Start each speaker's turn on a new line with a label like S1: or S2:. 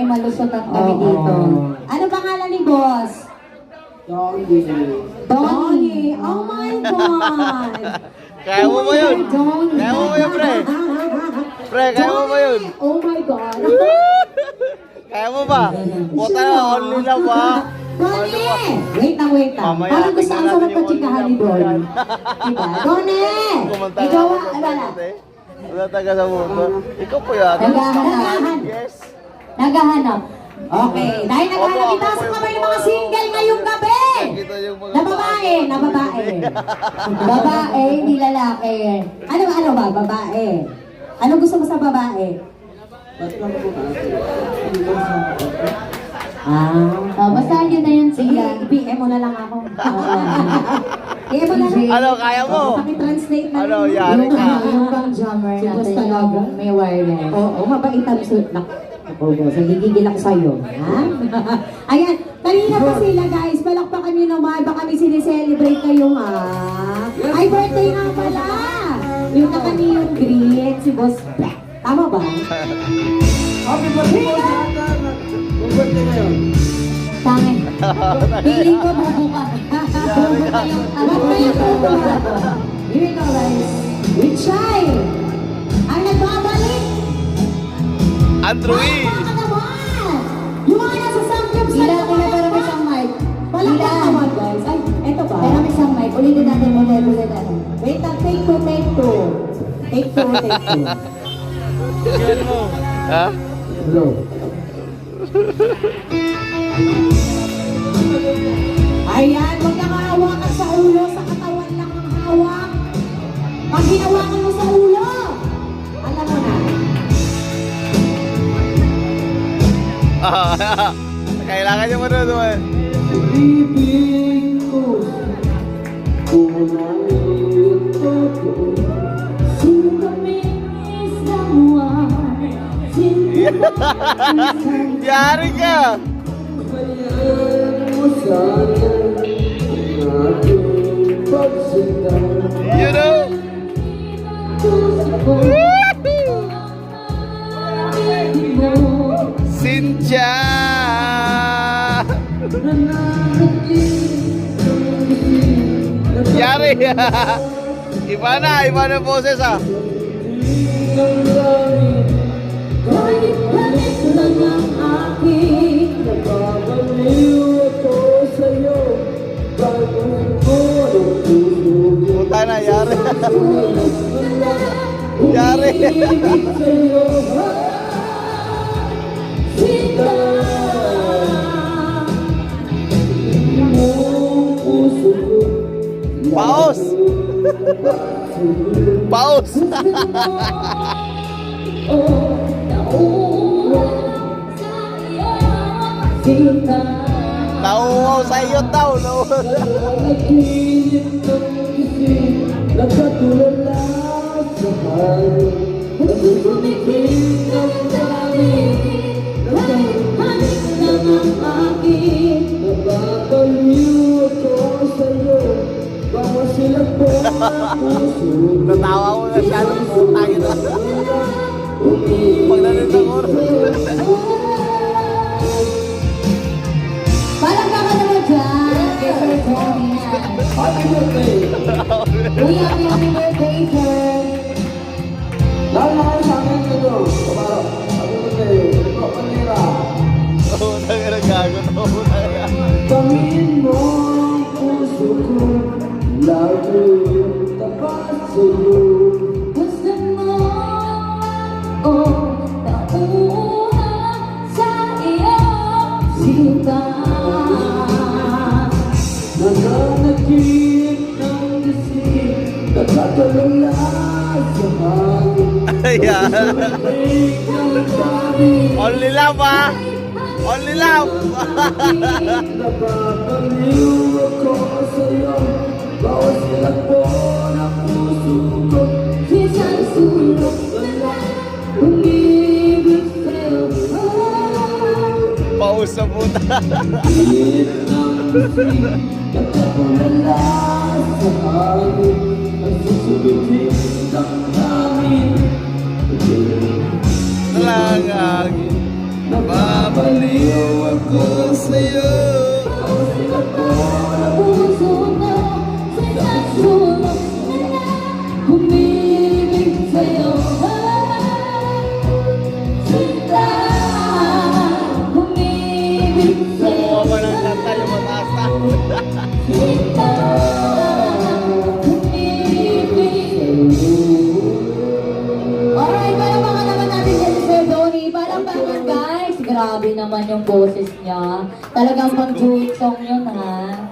S1: malusot ang kami dito. Ano pangalan ni boss?
S2: Donnie.
S1: Donnie. Oh my God.
S3: Kaya mo ba yun?
S1: Donnie.
S3: Kaya mo ba yun, pre? Pre, kaya mo ba yun?
S1: Oh my God.
S3: Kaya mo ba? Puta na, only love ha?
S1: Donnie! Wait lang.
S3: Mamaya,
S1: Parang gusto
S3: tingnan
S1: ang sarap
S3: natin yung
S1: pagchikahan ni
S3: only love
S1: Donnie. Diba? Donnie!
S3: Kumanta
S1: Ikaw
S3: ka
S1: ang,
S3: na wala taga sa mundo. Ikaw po yan.
S1: Naghahanap.
S3: Yes.
S1: Naghahanap. Okay. Dahil naghahanap, itaas ang kamay ng mga single ngayong gabi.
S3: Nakita yung mga
S1: Na babae. Babae, hindi lalaki. Ano ba? Babae. Ano gusto mo sa babae?
S2: Ba't lang po
S1: Basahin nyo na yun sila. PM mo na lang ako. PM mo na lang.
S3: Ano, kaya mo?
S1: Pakitranslate na.
S3: Ano, yari ka?
S1: Yung bang jammer natin yung may wireless. Oo, mabait ang suit. Ako, boss. Nagigigil ako sa'yo. Ha? Ayan, kanina pa sila guys. Palakpakan nyo naman. Baka may sineselebrate kayo ha. Ay, birthday nga pala. Yung nakaniyong green, si Boss Black. Tama ba?
S2: Happy birthday po sa atin. Kung birthday ngayon.
S1: Tangin. Piling ko bubuka. Bubuka yung bubuka. Here we go guys. With Shai. Ang nagbabalik.
S3: Andrew E.
S1: Ay, baka naman. Yung mga nasa samgyup sa
S4: Pero may isang mic.
S1: Walang naman guys. Ay, eto ba?
S4: Pero may isang mic. Ulitin natin.
S1: Wait lang, take two. Take two.
S3: Yan mo. Ha?
S2: Hello.
S1: Ayan, huwag kang hawakan sa ulo, sa katawan lang ang hawak. Pag hinawakan mo sa ulo, alam mo na.
S3: Kailangan niya manood.
S2: Ibig ko unang ito.
S3: Yari ka!
S2: Bayaan mo sana ang ating pagsinta.
S3: You know? Cynthia! Yari! Iba na boses ah.
S1: Kahit galit lang ang aking
S2: Nagpapaliw ako sa'yo. Bagong ko ang puso.
S3: Puta na, yari. Yari.
S2: Ibig sa'yo.
S1: sita.
S2: Ang puso ko.
S3: Paus! Paus!
S1: Oh, nauuhaw sa iyo, sita.
S3: Nauuhaw sa iyo daw.
S2: Nanaginip ng isip. Nagkatulala sa hangin.
S1: Tumigil ng dami, kahit halis lang ang akin.
S2: Nababaliw ako sa'yo. Baka sila po ang puso.
S3: Natawa ko na siya ng putang ina. Pag narinig ang oras.
S1: Palagpakan naman dyan, kay Sir Tony na.
S2: Happy birthday!
S1: Uy, happy birthday, sir.
S2: Lalo na kayo sa akin dito. Kaparo. Happy birthday. Ito, Panira.
S3: Utang ina gago. Utang ina.
S2: Pangin mo ang puso ko. Lagi yung tapat sa'yo.
S1: Gusto mo ako nauuhaw sa iyo, sita.
S2: Nananagip ng isip. Nagkatulala sa hangin.
S3: Ayan.
S2: Lamig ng dami.
S3: Only love ah. Only love.
S2: Nababaliw ako sa'yo. Bawat silakbo ng puso ko.
S1: Isang sulok na lang, umibig sa'yo.
S3: Paus sa puta.
S2: Init ng isip. Nagkatulala sa hangin. Nagsusubitin ng hangin.
S3: Talangagin.
S2: Nababaliw
S4: yung boses niya. Talagang pang duet song yun, ha?